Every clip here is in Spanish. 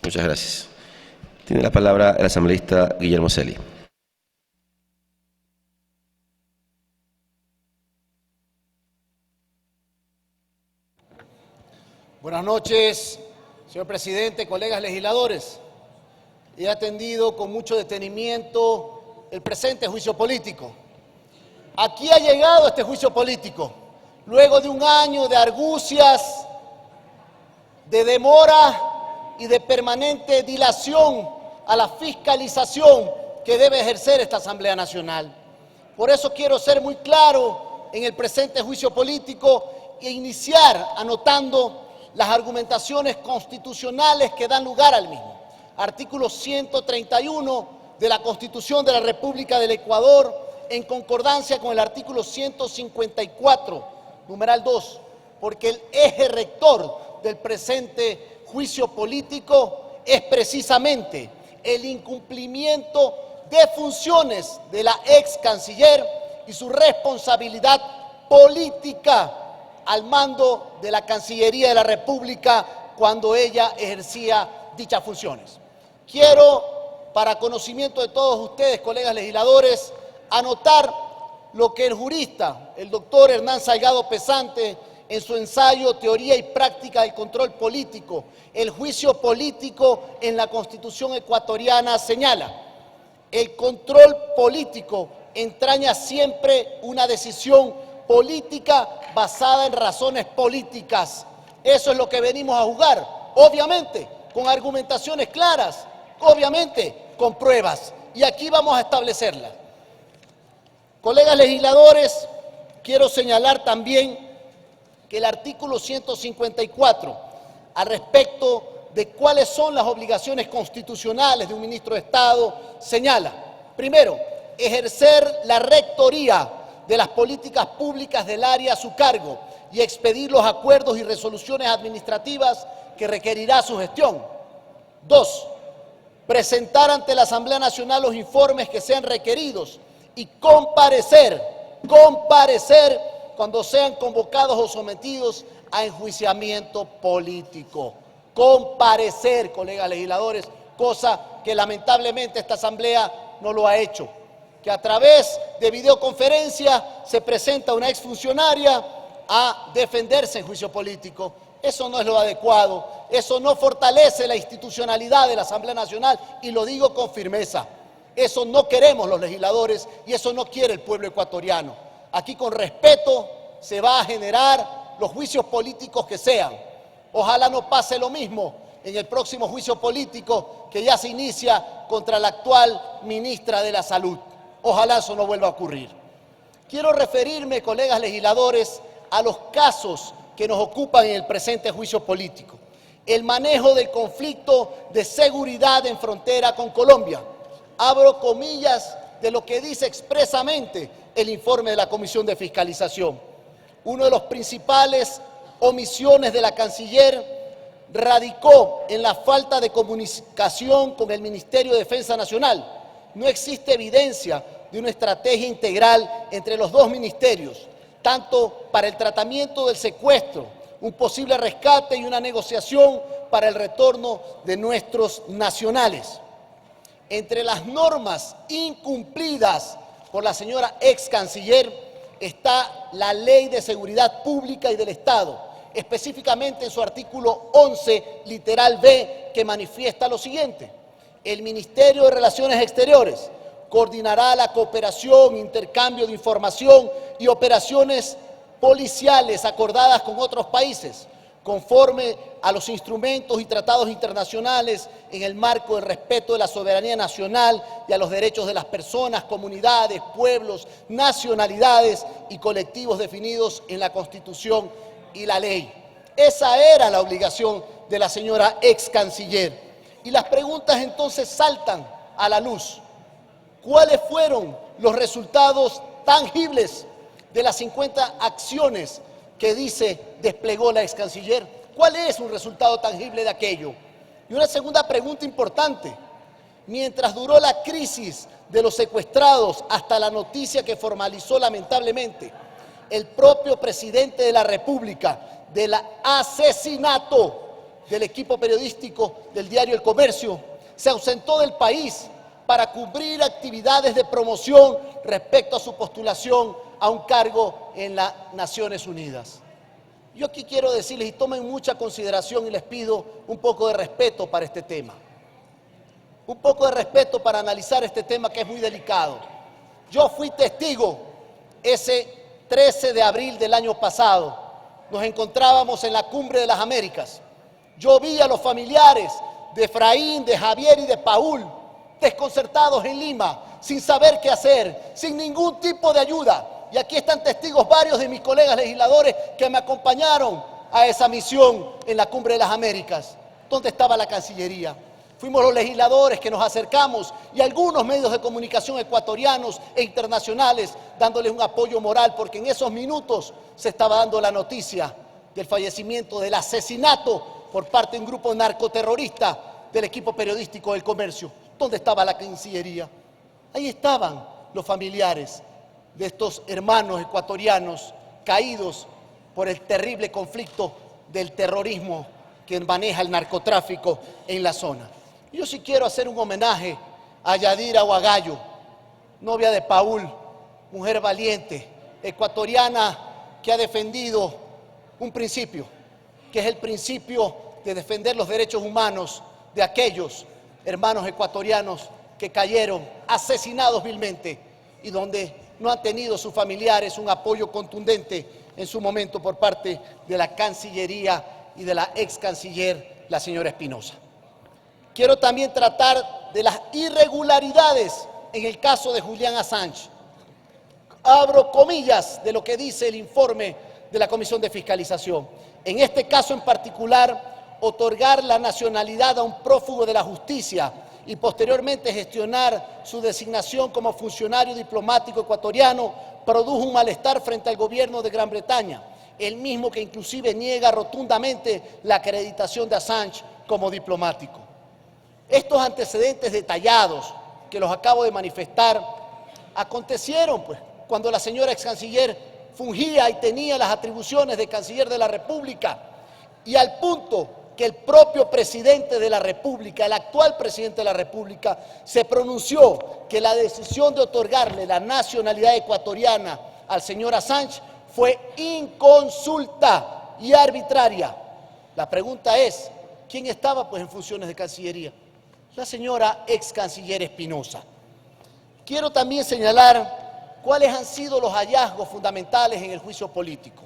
Muchas gracias. Tiene la palabra el asambleísta Guillermo Celi. Buenas noches, señor presidente, colegas legisladores. He atendido con mucho detenimiento el presente juicio político. Aquí ha llegado este juicio político, luego de un año de argucias, de demora y de permanente dilación a la fiscalización que debe ejercer esta Asamblea Nacional. Por eso quiero ser muy claro en el presente juicio político e iniciar anotando las argumentaciones constitucionales que dan lugar al mismo. Artículo 131 de la Constitución de la República del Ecuador, en concordancia con el artículo 154, numeral 2, porque el eje rector del presente juicio político es precisamente el incumplimiento de funciones de la ex canciller y su responsabilidad política al mando de la Cancillería de la República cuando ella ejercía dichas funciones. Quiero, para conocimiento de todos ustedes, colegas legisladores, anotar lo que el jurista, el doctor Hernán Salgado Pesante, en su ensayo Teoría y Práctica del Control Político, el juicio político en la Constitución ecuatoriana, señala: el control político entraña siempre una decisión política basada en razones políticas. Eso es lo que venimos a jugar, obviamente con argumentaciones claras, obviamente con pruebas, y aquí vamos a establecerlas. Colegas legisladores, quiero señalar también que el artículo 154, al respecto de cuáles son las obligaciones constitucionales de un ministro de Estado, señala: primero, ejercer la rectoría de las políticas públicas del área a su cargo y expedir los acuerdos y resoluciones administrativas que requerirá su gestión. 2. Presentar ante la Asamblea Nacional los informes que sean requeridos y comparecer cuando sean convocados o sometidos a enjuiciamiento político. Comparecer, colegas legisladores, cosa que lamentablemente esta Asamblea no lo ha hecho. Que a través de videoconferencia se presenta una exfuncionaria a defenderse en juicio político. Eso no es lo adecuado, eso no fortalece la institucionalidad de la Asamblea Nacional, y lo digo con firmeza. Eso no queremos los legisladores y eso no quiere el pueblo ecuatoriano. Aquí, con respeto, se va a generar los juicios políticos que sean. Ojalá no pase lo mismo en el próximo juicio político que ya se inicia contra la actual ministra de la Salud. Ojalá eso no vuelva a ocurrir. Quiero referirme, colegas legisladores, a los casos que nos ocupan en el presente juicio político. El manejo del conflicto de seguridad en frontera con Colombia. Abro comillas de lo que dice expresamente el informe de la Comisión de Fiscalización. Uno de los principales omisiones de la canciller radicó en la falta de comunicación con el Ministerio de Defensa Nacional. No existe evidencia de una estrategia integral entre los dos ministerios, tanto para el tratamiento del secuestro, un posible rescate y una negociación para el retorno de nuestros nacionales. Entre las normas incumplidas por la señora ex canciller está la Ley de Seguridad Pública y del Estado, específicamente en su artículo 11, literal B, que manifiesta lo siguiente: el Ministerio de Relaciones Exteriores coordinará la cooperación, intercambio de información y operaciones policiales acordadas con otros países, conforme a los instrumentos y tratados internacionales en el marco del respeto de la soberanía nacional y a los derechos de las personas, comunidades, pueblos, nacionalidades y colectivos definidos en la Constitución y la ley. Esa era la obligación de la señora ex canciller. Y las preguntas entonces saltan a la luz. ¿Cuáles fueron los resultados tangibles de las 50 acciones que dice desplegó la ex canciller? ¿Cuál es un resultado tangible de aquello? Y una segunda pregunta importante: mientras duró la crisis de los secuestrados hasta la noticia que formalizó lamentablemente el propio presidente de la República del asesinato del equipo periodístico del diario El Comercio, se ausentó del país para cubrir actividades de promoción respecto a su postulación a un cargo en las Naciones Unidas. Yo aquí quiero decirles, y tomen mucha consideración y les pido un poco de respeto para este tema. Un poco de respeto para analizar este tema que es muy delicado. Yo fui testigo ese 13 de abril del año pasado. Nos encontrábamos en la Cumbre de las Américas. Yo vi a los familiares de Efraín, de Javier y de Paul desconcertados en Lima, sin saber qué hacer, sin ningún tipo de ayuda. Y aquí están testigos varios de mis colegas legisladores que me acompañaron a esa misión en la Cumbre de las Américas. ¿Dónde estaba la Cancillería? Fuimos los legisladores que nos acercamos y algunos medios de comunicación ecuatorianos e internacionales dándoles un apoyo moral, porque en esos minutos se estaba dando la noticia del fallecimiento, del asesinato por parte de un grupo narcoterrorista del equipo periodístico del Comercio. ¿Dónde estaba la Cancillería? Ahí estaban los familiares de estos hermanos ecuatorianos caídos por el terrible conflicto del terrorismo que maneja el narcotráfico en la zona. Yo sí quiero hacer un homenaje a Yadira Huagallo, novia de Paul, mujer valiente, ecuatoriana que ha defendido un principio, que es el principio de defender los derechos humanos de aquellos hermanos ecuatorianos que cayeron asesinados vilmente y donde no han tenido sus familiares un apoyo contundente en su momento por parte de la Cancillería y de la ex canciller, la señora Espinosa. Quiero también tratar de las irregularidades en el caso de Julian Assange. Abro comillas de lo que dice el informe de la Comisión de Fiscalización. En este caso en particular, otorgar la nacionalidad a un prófugo de la justicia y posteriormente gestionar su designación como funcionario diplomático ecuatoriano produjo un malestar frente al gobierno de Gran Bretaña, el mismo que inclusive niega rotundamente la acreditación de Assange como diplomático. Estos antecedentes detallados que los acabo de manifestar acontecieron cuando la señora ex canciller fungía y tenía las atribuciones de canciller de la República, y al punto que el propio presidente de la República, el actual presidente de la República, se pronunció que la decisión de otorgarle la nacionalidad ecuatoriana al señor Assange fue inconsulta y arbitraria. La pregunta es, ¿quién estaba en funciones de Cancillería? La señora ex canciller Espinosa. Quiero también señalar cuáles han sido los hallazgos fundamentales en el juicio político.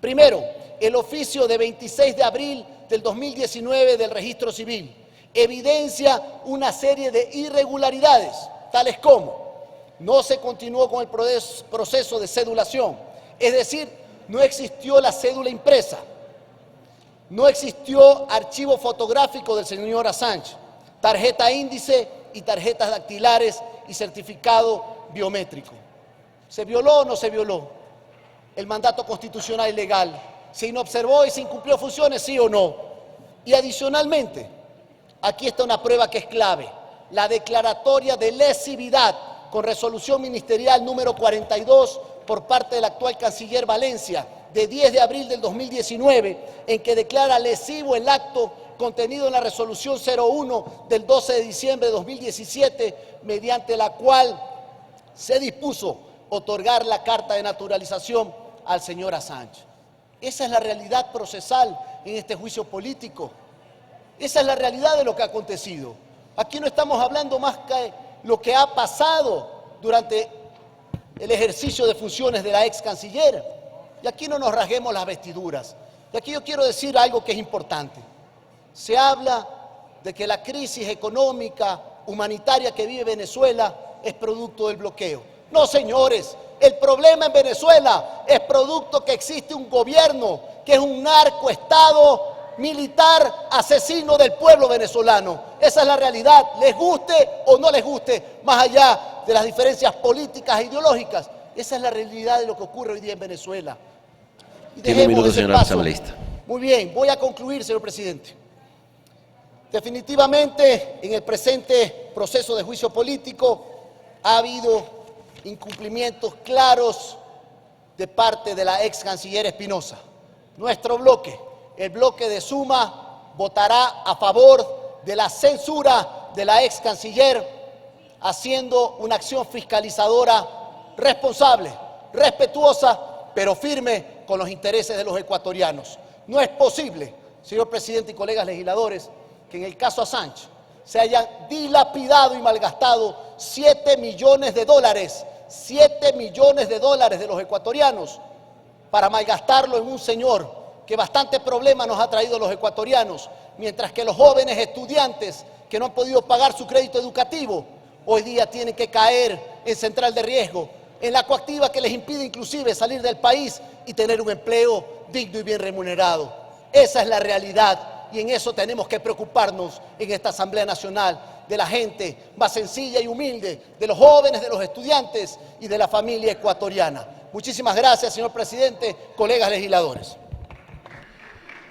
Primero, el oficio de 26 de abril del 2019 del Registro Civil evidencia una serie de irregularidades, tales como no se continuó con el proceso de cedulación, es decir, no existió la cédula impresa, no existió archivo fotográfico del señor Assange, tarjeta índice y tarjetas dactilares y certificado biométrico. ¿Se violó o no se violó el mandato constitucional y legal? ¿Se inobservó y se incumplió funciones, sí o no? Y adicionalmente, aquí está una prueba que es clave, la declaratoria de lesividad con resolución ministerial número 42 por parte del actual canciller Valencia, de 10 de abril del 2019, en que declara lesivo el acto contenido en la resolución 01 del 12 de diciembre de 2017, mediante la cual se dispuso otorgar la carta de naturalización al señor Assange. Esa es la realidad procesal en este juicio político. Esa es la realidad de lo que ha acontecido. Aquí no estamos hablando más que lo que ha pasado durante el ejercicio de funciones de la ex canciller. Y aquí no nos rasguemos las vestiduras. Y aquí yo quiero decir algo que es importante. Se habla de que la crisis económica, humanitaria que vive Venezuela es producto del bloqueo. No, señores, el problema en Venezuela es producto que existe un gobierno que es un narcoestado militar asesino del pueblo venezolano. Esa es la realidad, les guste o no les guste, más allá de las diferencias políticas e ideológicas. Esa es la realidad de lo que ocurre hoy día en Venezuela. Y tiene un minuto, ese señor paso. asambleísta. Muy bien, voy a concluir, señor presidente. Definitivamente, en el presente proceso de juicio político ha habido incumplimientos claros de parte de la ex canciller Espinosa. Nuestro bloque, el bloque de Suma, votará a favor de la censura de la ex canciller, haciendo una acción fiscalizadora responsable, respetuosa, pero firme con los intereses de los ecuatorianos. No es posible, señor presidente y colegas legisladores, que en el caso Assange se hayan dilapidado y malgastado 7 millones de dólares, 7 millones de dólares de los ecuatorianos, para malgastarlo en un señor que bastante problema nos ha traído a los ecuatorianos, mientras que los jóvenes estudiantes que no han podido pagar su crédito educativo, hoy día tienen que caer en central de riesgo, en la coactiva que les impide inclusive salir del país y tener un empleo digno y bien remunerado. Esa es la realidad y en eso tenemos que preocuparnos en esta Asamblea Nacional, de la gente más sencilla y humilde, de los jóvenes, de los estudiantes y de la familia ecuatoriana. Muchísimas gracias, señor presidente, colegas legisladores.